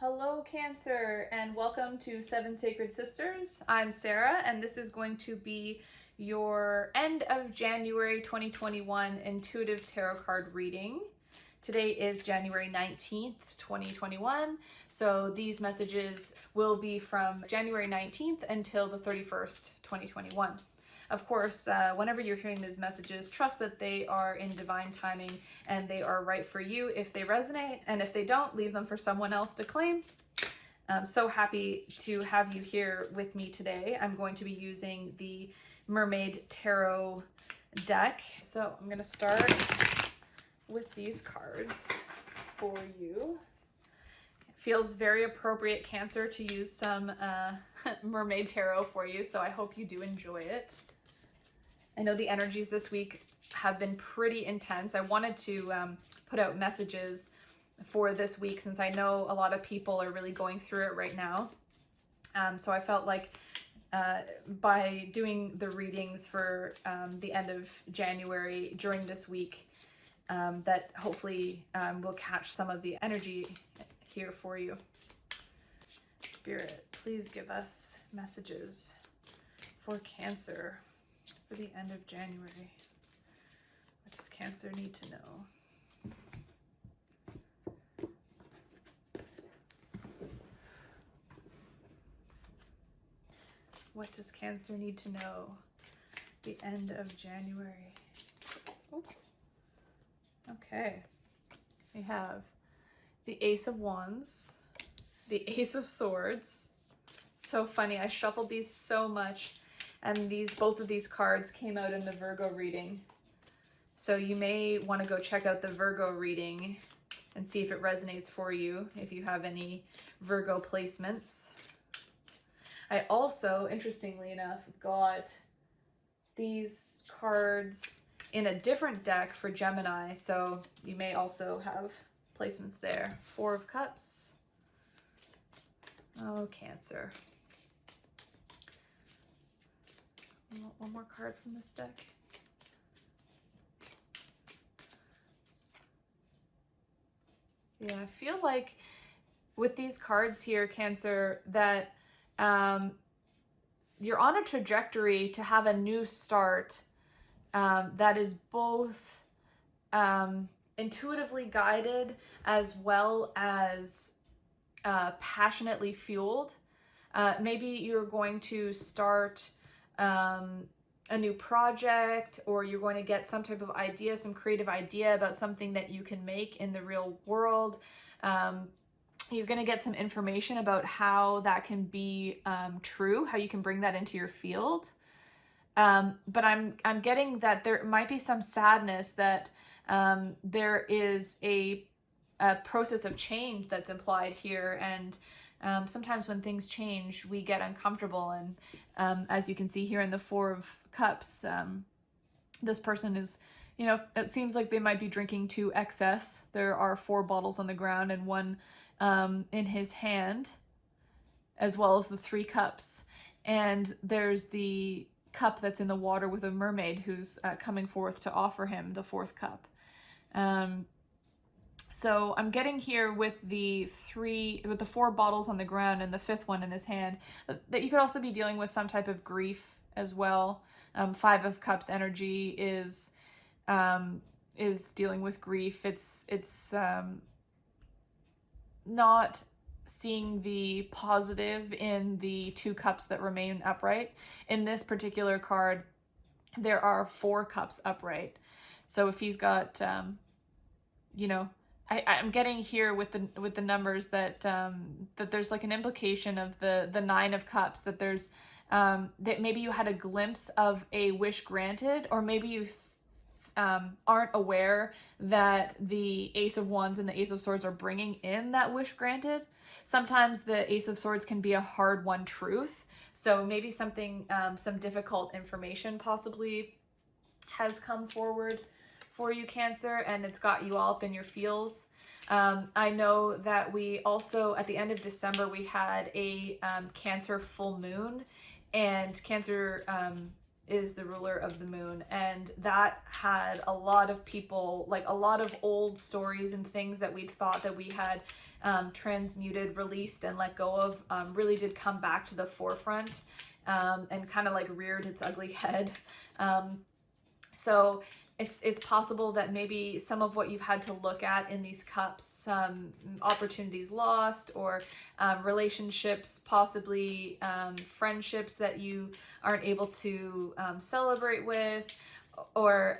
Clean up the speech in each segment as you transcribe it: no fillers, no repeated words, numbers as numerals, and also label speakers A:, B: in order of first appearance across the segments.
A: Hello, Cancer, and welcome to Seven Sacred Sisters. I'm Sarah, and this is going to be your end of January 2021 intuitive tarot card reading. Today is January 19th, 2021, so these messages will be from January 19th until the 31st, 2021. Of course, whenever you're hearing these messages, trust that they are in divine timing and they are right for you if they resonate, and if they don't, leave them for someone else to claim. I'm so happy to have you here with me today. I'm going to be using the Mermaid Tarot deck. So I'm going to start with these cards for you. It feels very appropriate, Cancer, to use some Mermaid Tarot for you, so I hope you do enjoy it. I know the energies this week have been pretty intense. I wanted to put out messages for this week since I know a lot of people are really going through it right now. So I felt like by doing the readings for the end of January during this week, that hopefully will catch some of the energy here for you. Spirit, please give us messages for Cancer for the end of January. What does Cancer need to know? What does Cancer need to know the end of January? Oops. Okay. We have the Ace of Wands, the Ace of Swords. So funny. I shuffled these so much, and both of these cards came out in the Virgo reading. So you may want to go check out the Virgo reading and see if it resonates for you, if you have any Virgo placements. I also, interestingly enough, got these cards in a different deck for Gemini, so you may also have placements there. Four of Cups. Oh, Cancer. One more card from this deck. Yeah, I feel like with these cards here, Cancer, that you're on a trajectory to have a new start that is both intuitively guided as well as passionately fueled. Maybe you're going to start a new project, or you're going to get some type of idea, some creative idea about something that you can make in the real world. You're going to get some information about how that can be true, how you can bring that into your field. But I'm getting that there might be some sadness that there is a process of change that's implied here, and sometimes when things change, we get uncomfortable. And as you can see here in the Four of Cups, this person is, it seems like they might be drinking to excess. There are 4 bottles on the ground and one in his hand, as well as the 3 cups. And there's the cup that's in the water with a mermaid who's coming forth to offer him the 4th cup. So I'm getting here with the 4 bottles on the ground and the 5th one in his hand, that you could also be dealing with some type of grief as well. 5 of Cups energy is dealing with grief. It's not seeing the positive in the 2 cups that remain upright. In this particular card, there are 4 cups upright. So if he's got, I'm getting here with the numbers that that there's like an implication of the 9 of Cups, that there's that maybe you had a glimpse of a wish granted, or maybe you aren't aware that the Ace of Wands and the Ace of Swords are bringing in that wish granted. Sometimes the Ace of Swords can be a hard-won truth. So maybe something, some difficult information possibly has come forward for you, Cancer, and it's got you all up in your feels. I know that we also, at the end of December, we had a Cancer full moon, and Cancer, is the ruler of the moon, and that had a lot of people, like a lot of old stories and things that we'd thought that we had transmuted, released, and let go of, really did come back to the forefront, and kind of like reared its ugly head. So it's possible that maybe some of what you've had to look at in these cups, some opportunities lost, or relationships, possibly friendships that you aren't able to celebrate with, or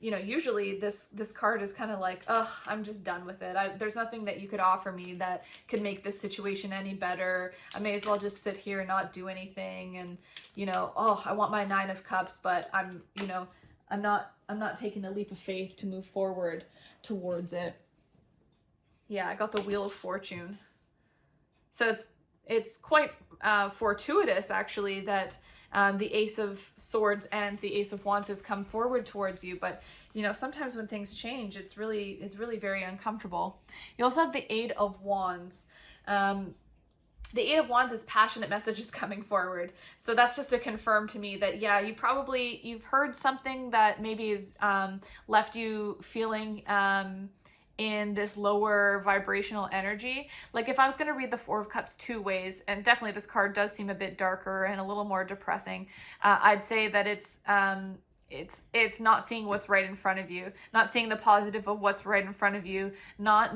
A: usually this card is kind of like, oh, I'm just done with it. There's nothing that you could offer me that could make this situation any better. I may as well just sit here and not do anything. And oh, I want my 9 of Cups, but I'm not taking the leap of faith to move forward towards it. Yeah, I got the Wheel of Fortune. So it's quite fortuitous, actually, that the Ace of Swords and the Ace of Wands has come forward towards you. But sometimes when things change, it's really very uncomfortable. You also have the Eight of Wands. The Eight of Wands is passionate messages coming forward. So that's just to confirm to me that, yeah, you've heard something that maybe has left you feeling in this lower vibrational energy. Like if I was going to read the Four of Cups 2 ways, and definitely this card does seem a bit darker and a little more depressing, I'd say that it's not seeing what's right in front of you, not seeing the positive of what's right in front of you, not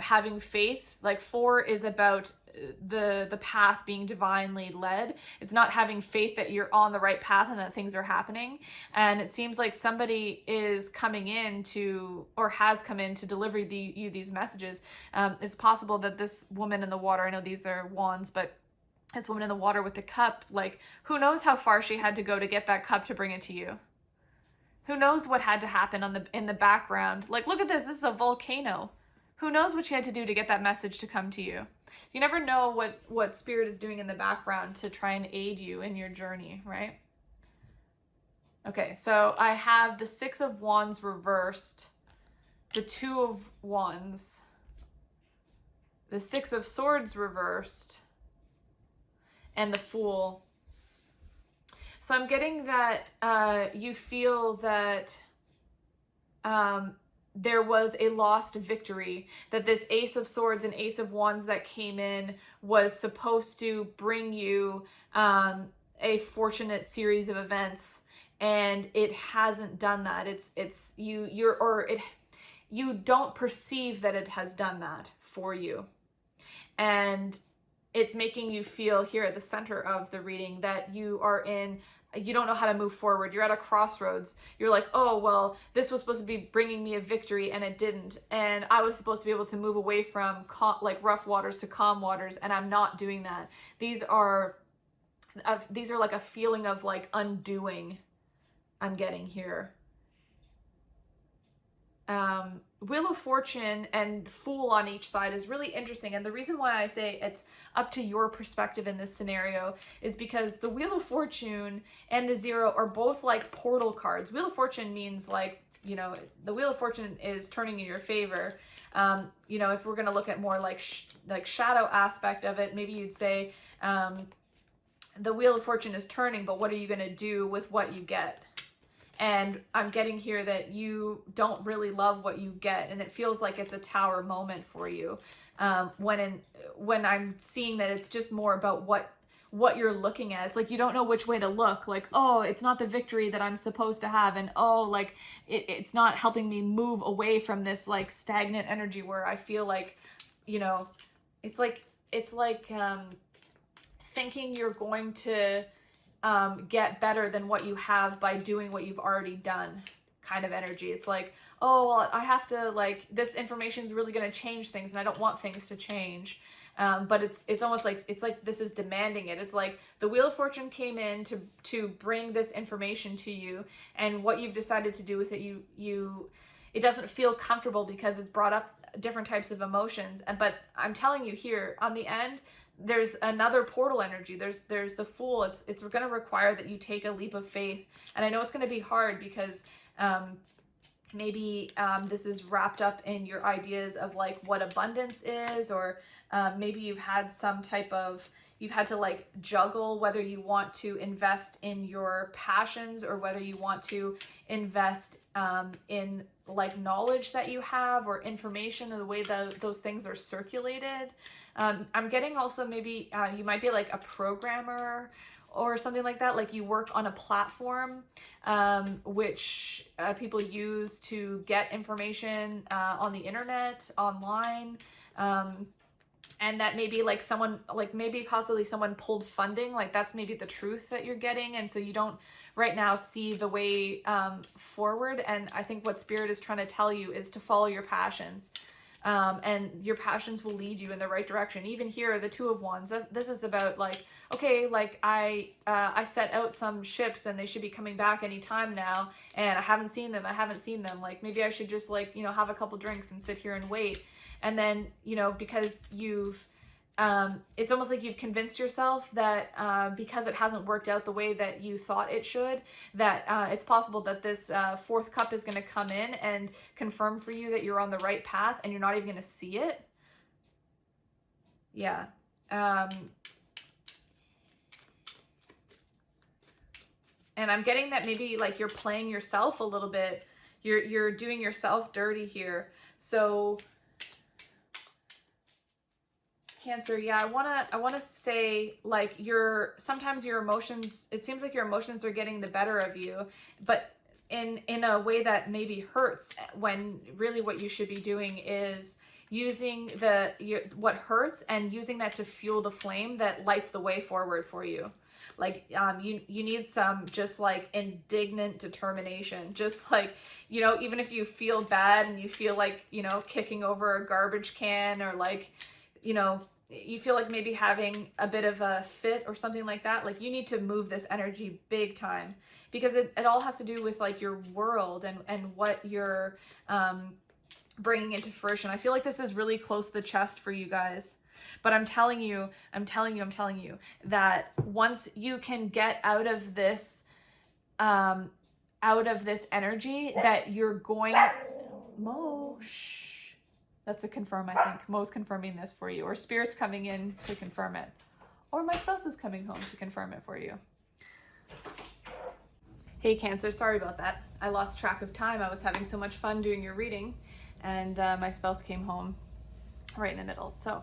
A: having faith. Like 4 is about the path being divinely led. It's not having faith that you're on the right path and that things are happening. And it seems like somebody is coming in to, or has come in to deliver you these messages. It's possible that this woman in the water, I know these are wands, but this woman in the water with the cup, like who knows how far she had to go to get that cup to bring it to you. Who knows what had to happen in the background. Like, look at this. This is a volcano. Who knows what she had to do to get that message to come to you. You never know what Spirit is doing in the background to try and aid you in your journey, right? Okay, so I have the Six of Wands reversed, the Two of Wands, the Six of Swords reversed, and the Fool. So I'm getting that you feel that there was a lost victory, that this Ace of Swords and Ace of Wands that came in was supposed to bring you a fortunate series of events, and it hasn't done that. You don't perceive that it has done that for you. And it's making you feel here at the center of the reading that you don't know how to move forward. You're at a crossroads. You're like, oh, well, this was supposed to be bringing me a victory and it didn't. And I was supposed to be able to move away from like rough waters to calm waters, and I'm not doing that. These are like a feeling of like undoing I'm getting here. Wheel of Fortune and Fool on each side is really interesting. And the reason why I say it's up to your perspective in this scenario is because the Wheel of Fortune and the Zero are both like portal cards. Wheel of Fortune means like, the Wheel of Fortune is turning in your favor. If we're going to look at more like shadow aspect of it, maybe you'd say the Wheel of Fortune is turning, but what are you going to do with what you get? And I'm getting here that you don't really love what you get, and it feels like it's a tower moment for you. When I'm seeing that it's just more about what you're looking at. It's like you don't know which way to look. Like, oh, it's not the victory that I'm supposed to have, and oh, like it's not helping me move away from this like stagnant energy where I feel like, it's like thinking you're going to get better than what you have by doing what you've already done kind of energy. It's like, oh, well, I have to, like, this information is really going to change things and I don't want things to change. But it's almost like, it's like this is demanding it. It's like the Wheel of Fortune came in to bring this information to you, and what you've decided to do with it, it doesn't feel comfortable because it's brought up different types of emotions. But I'm telling you here, on the end, there's another portal energy. There's the Fool. It's going to require that you take a leap of faith. And I know it's going to be hard because maybe this is wrapped up in your ideas of like what abundance is, or Maybe you've had you've had to like juggle whether you want to invest in your passions or whether you want to invest in like knowledge that you have or information or the way that those things are circulated. I'm getting also maybe you might be like a programmer or something like that, like you work on a platform which people use to get information on the internet, online, and that maybe like someone, like maybe possibly someone pulled funding, like that's maybe the truth that you're getting, and so you don't right now see the way forward. And I think what Spirit is trying to tell you is to follow your passions. And your passions will lead you in the right direction. Even here, the Two of Wands, this is about like, okay, like I set out some ships and they should be coming back anytime now, and I haven't seen them. Like maybe I should just like, you know, have a couple drinks and sit here and wait. And then, you know, because you've, it's almost like you've convinced yourself that because it hasn't worked out the way that you thought it should, that it's possible that this fourth cup is going to come in and confirm for you that you're on the right path, and you're not even going to see it. Yeah. And I'm getting that maybe like you're playing yourself a little bit. You're doing yourself dirty here. So Cancer, yeah, I wanna say like sometimes your emotions, it seems like your emotions are getting the better of you, but in a way that maybe hurts, when really what you should be doing is using what hurts and using that to fuel the flame that lights the way forward for you. Like you need some just like indignant determination, just like, you know, even if you feel bad and you feel like, you know, kicking over a garbage can, or like, you know, you feel like maybe having a bit of a fit or something like that, like you need to move this energy big time, because it all has to do with like your world and what you're bringing into fruition. I feel like this is really close to the chest for you guys, but I'm telling you that once you can get out of this energy, that you're going, Mo, shh. That's a confirm, I think. Mo's confirming this for you, or Spirit's coming in to confirm it, or my spouse is coming home to confirm it for you. Hey Cancer, sorry about that. I lost track of time. I was having so much fun doing your reading, and my spouse came home right in the middle. So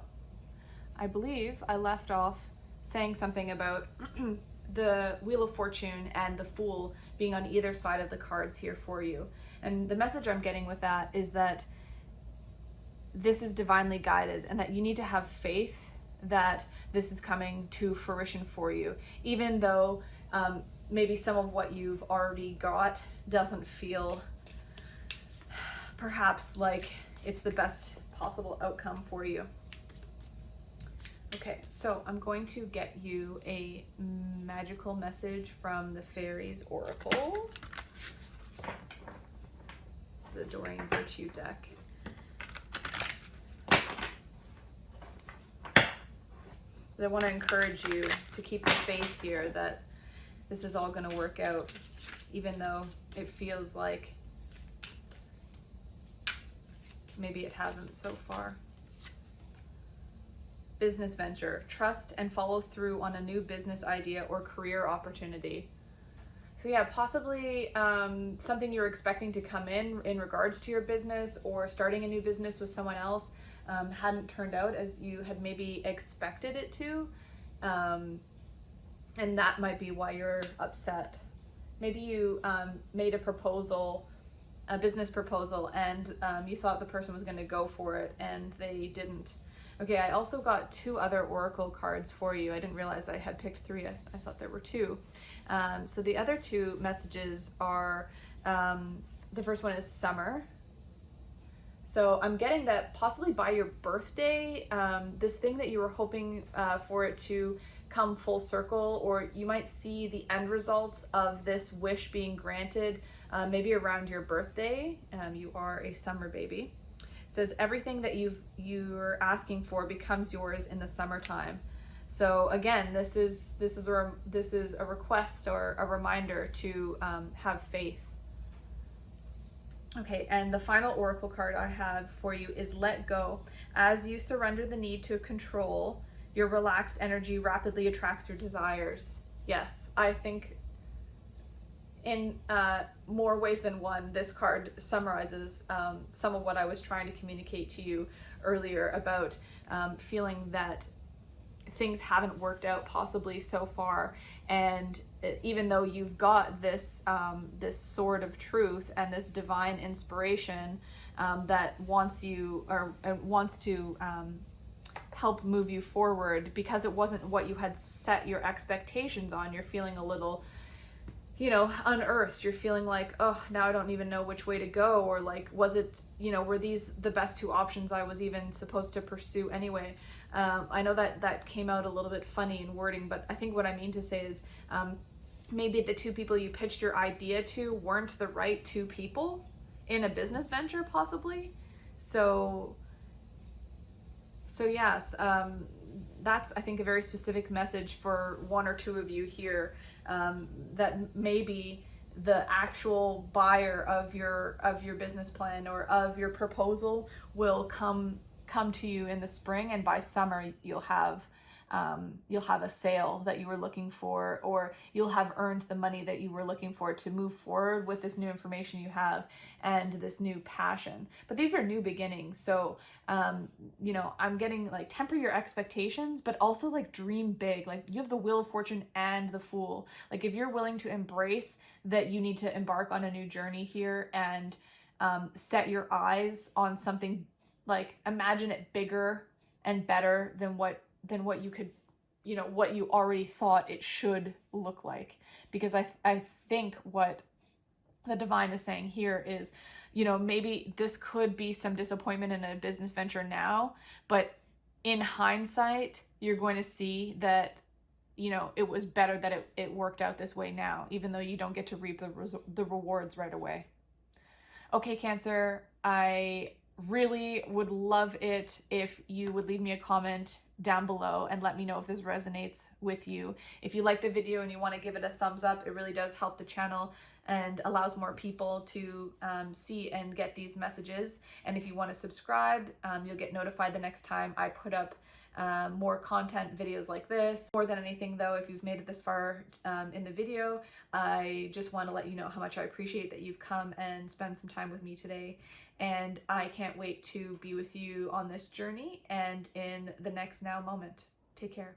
A: I believe I left off saying something about the Wheel of Fortune and the Fool being on either side of the cards here for you. And the message I'm getting with that is that this is divinely guided, and that you need to have faith that this is coming to fruition for you, even though maybe some of what you've already got doesn't feel perhaps like it's the best possible outcome for you. Okay, so I'm going to get you a magical message from the Fairies Oracle, the Doreen Virtue deck. I want to encourage you to keep the faith here that this is all going to work out, even though it feels like maybe it hasn't so far. Business venture. Trust and follow through on a new business idea or career opportunity. So yeah, possibly something you're expecting to come in regards to your business, or starting a new business with someone else hadn't turned out as you had maybe expected it to. And that might be why you're upset. Maybe you made a proposal, a business proposal, and you thought the person was going to go for it and they didn't. Okay, I also got two other oracle cards for you. I didn't realize I had picked three. I thought there were two. So the other two messages are, the first one is summer. So I'm getting that possibly by your birthday, this thing that you were hoping for it to come full circle, or you might see the end results of this wish being granted maybe around your birthday. You are a summer baby. It says everything that you're asking for becomes yours in the summertime. So again, this is a request or a reminder to have faith. Okay, and the final oracle card I have for you is Let Go. As you surrender the need to control, your relaxed energy rapidly attracts your desires. Yes, I think in more ways than one, this card summarizes some of what I was trying to communicate to you earlier about feeling that things haven't worked out possibly so far, and even though you've got this this sword of truth and this divine inspiration that wants you or wants to help move you forward, because it wasn't what you had set your expectations on, you're feeling a little, you know, unearthed. You're feeling like, oh, now I don't even know which way to go, or like, was it, you know, were these the best two options I was even supposed to pursue anyway? I know that came out a little bit funny in wording, but I think what I mean to say is maybe the two people you pitched your idea to weren't the right two people in a business venture, possibly. So yes, that's, I think, a very specific message for one or two of you here, that maybe the actual buyer of your business plan or of your proposal will come to you in the spring, and by summer you'll have a sale that you were looking for, or you'll have earned the money that you were looking for to move forward with this new information you have and this new passion. But these are new beginnings, so you know, I'm getting like, temper your expectations, but also like dream big. Like, you have the Wheel of Fortune and the Fool. Like, if you're willing to embrace that you need to embark on a new journey here and set your eyes on something, like, imagine it bigger and better than what you could, you know, what you already thought it should look like. Because I think what the divine is saying here is, you know, maybe this could be some disappointment in a business venture now, but in hindsight, you're going to see that, you know, it was better that it worked out this way now, even though you don't get to reap the rewards right away. Okay, Cancer, I really would love it if you would leave me a comment down below and let me know if this resonates with you. If you like the video and you want to give it a thumbs up, it really does help the channel and allows more people to see and get these messages. And if you want to subscribe, you'll get notified the next time I put up more content videos like this. More than anything though, if you've made it this far in the video, I just want to let you know how much I appreciate that you've come and spent some time with me today. And I can't wait to be with you on this journey and in the next now moment. Take care.